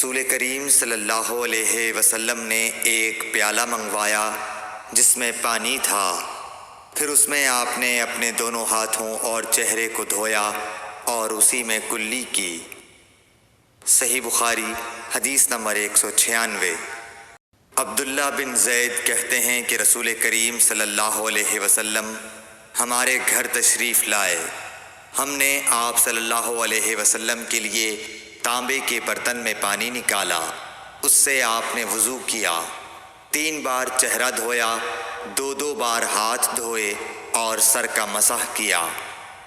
رسول کریم صلی اللہ علیہ وسلم نے ایک پیالہ منگوایا جس میں پانی تھا، پھر اس میں آپ نے اپنے دونوں ہاتھوں اور چہرے کو دھویا اور اسی میں کلی کی۔ صحیح بخاری حدیث نمبر 196۔ عبداللہ بن زید کہتے ہیں کہ رسول کریم صلی اللہ علیہ وسلم ہمارے گھر تشریف لائے۔ ہم نے آپ صلی اللہ علیہ وسلم کے لیے تانبے کے برتن میں پانی نکالا، اس سے آپ نے وضو کیا، 3 بار چہرہ دھویا، 2 بار ہاتھ دھوئے اور سر کا مسح کیا،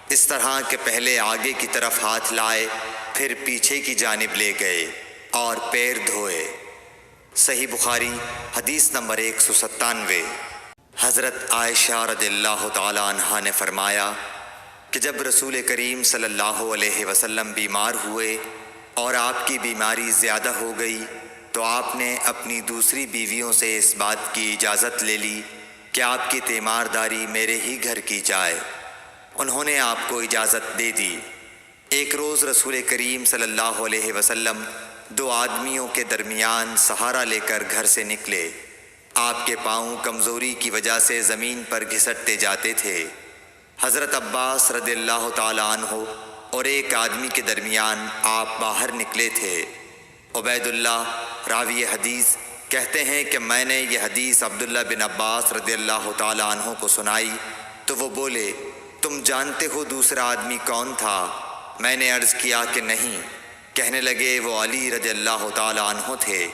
اس طرح کہ پہلے آگے کی طرف ہاتھ لائے، پھر پیچھے کی جانب لے گئے اور پیر دھوئے۔ صحیح بخاری حدیث نمبر 197۔ حضرت عائشہ رضی اللہ تعالی عنہا نے فرمایا کہ جب رسول کریم صلی اللہ علیہ وسلم بیمار ہوئے اور آپ کی بیماری زیادہ ہو گئی تو آپ نے اپنی دوسری بیویوں سے اس بات کی اجازت لے لی کہ آپ کی تیمارداری میرے ہی گھر کی جائے۔ انہوں نے آپ کو اجازت دے دی۔ ایک روز رسول کریم صلی اللہ علیہ وسلم 2 آدمیوں کے درمیان سہارا لے کر گھر سے نکلے۔ آپ کے پاؤں کمزوری کی وجہ سے زمین پر گھسٹتے جاتے تھے۔ حضرت عباس رضی اللہ تعالی عنہ اور ایک آدمی کے درمیان آپ باہر نکلے تھے۔ عبید اللہ راوی حدیث کہتے ہیں کہ میں نے یہ حدیث عبداللہ بن عباس رضی اللہ تعالی عنہ کو سنائی تو وہ بولے، تم جانتے ہو دوسرا آدمی کون تھا؟ میں نے عرض کیا کہ نہیں۔ کہنے لگے وہ علی رضی اللہ تعالی عنہ تھے۔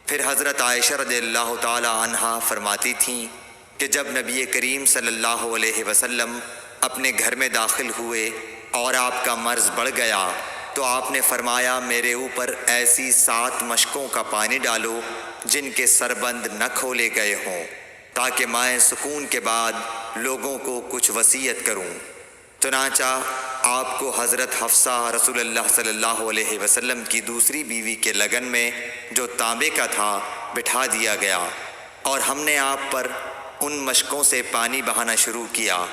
پھر حضرت عائشہ رضی اللہ تعالی عنہا فرماتی تھیں کہ جب نبی کریم صلی اللہ علیہ وسلم اپنے گھر میں داخل ہوئے اور آپ کا مرض بڑھ گیا تو آپ نے فرمایا میرے اوپر ایسی 7 مشکوں کا پانی ڈالو جن کے سربند نہ کھولے گئے ہوں، تاکہ میں سکون کے بعد لوگوں کو کچھ وصیت کروں۔ چنانچہ آپ کو حضرت حفصہ رسول اللہ صلی اللہ علیہ وسلم کی دوسری بیوی کے لگن میں جو تانبے کا تھا بٹھا دیا گیا، اور ہم نے آپ پر ان مشکوں سے پانی بہانا شروع کیا۔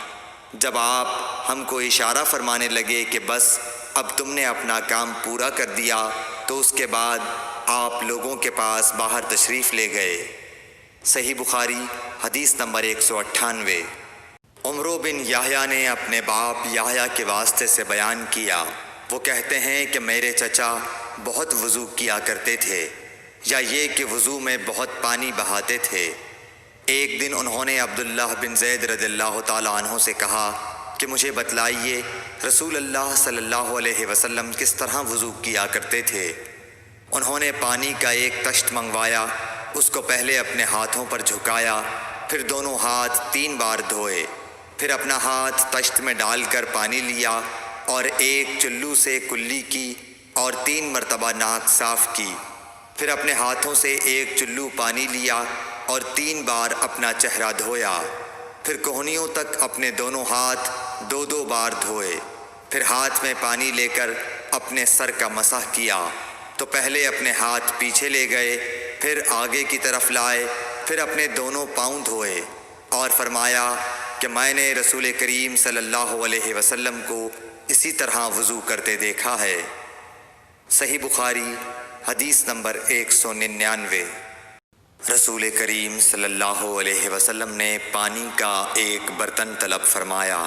جب آپ ہم کو اشارہ فرمانے لگے کہ بس اب تم نے اپنا کام پورا کر دیا تو اس کے بعد آپ لوگوں کے پاس باہر تشریف لے گئے۔ صحیح بخاری حدیث نمبر 198۔ عمرو بن یحییٰ نے اپنے باپ یحییٰ کے واسطے سے بیان کیا، وہ کہتے ہیں کہ میرے چچا بہت وضو کیا کرتے تھے، یا یہ کہ وضو میں بہت پانی بہاتے تھے۔ ایک دن انہوں نے عبداللہ بن زید رضی اللہ تعالی عنہ سے کہا کہ مجھے بتلائیے رسول اللہ صلی اللہ علیہ وسلم کس طرح وضو کیا کرتے تھے۔ انہوں نے پانی کا ایک تشت منگوایا، اس کو پہلے اپنے ہاتھوں پر جھکایا، پھر دونوں ہاتھ 3 بار دھوئے، پھر اپنا ہاتھ تشت میں ڈال کر پانی لیا اور ایک چلو سے کلی کی اور 3 مرتبہ ناک صاف کی، پھر اپنے ہاتھوں سے ایک چلو پانی لیا اور 3 بار اپنا چہرہ دھویا، پھر کوہنیوں تک اپنے دونوں ہاتھ 2 بار دھوئے، پھر ہاتھ میں پانی لے کر اپنے سر کا مسح کیا تو پہلے اپنے ہاتھ پیچھے لے گئے، پھر آگے کی طرف لائے، پھر اپنے دونوں پاؤں دھوئے اور فرمایا کہ میں نے رسول کریم صلی اللہ علیہ وسلم کو اسی طرح وضو کرتے دیکھا ہے۔ صحیح بخاری حدیث نمبر 199۔ رسول کریم صلی اللہ علیہ وسلم نے پانی کا ایک برتن طلب فرمایا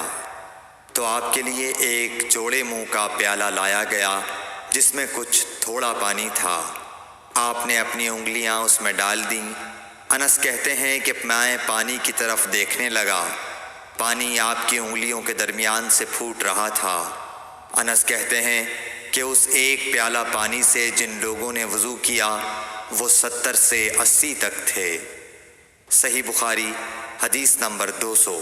تو آپ کے لیے ایک چوڑے منہ کا پیالہ لایا گیا جس میں کچھ تھوڑا پانی تھا۔ آپ نے اپنی انگلیاں اس میں ڈال دیں۔ انس کہتے ہیں کہ میں پانی کی طرف دیکھنے لگا، پانی آپ کی انگلیوں کے درمیان سے پھوٹ رہا تھا۔ انس کہتے ہیں کہ اس ایک پیالہ پانی سے جن لوگوں نے وضو کیا وہ 70 سے 80 تک تھے۔ صحیح بخاری حدیث نمبر 200۔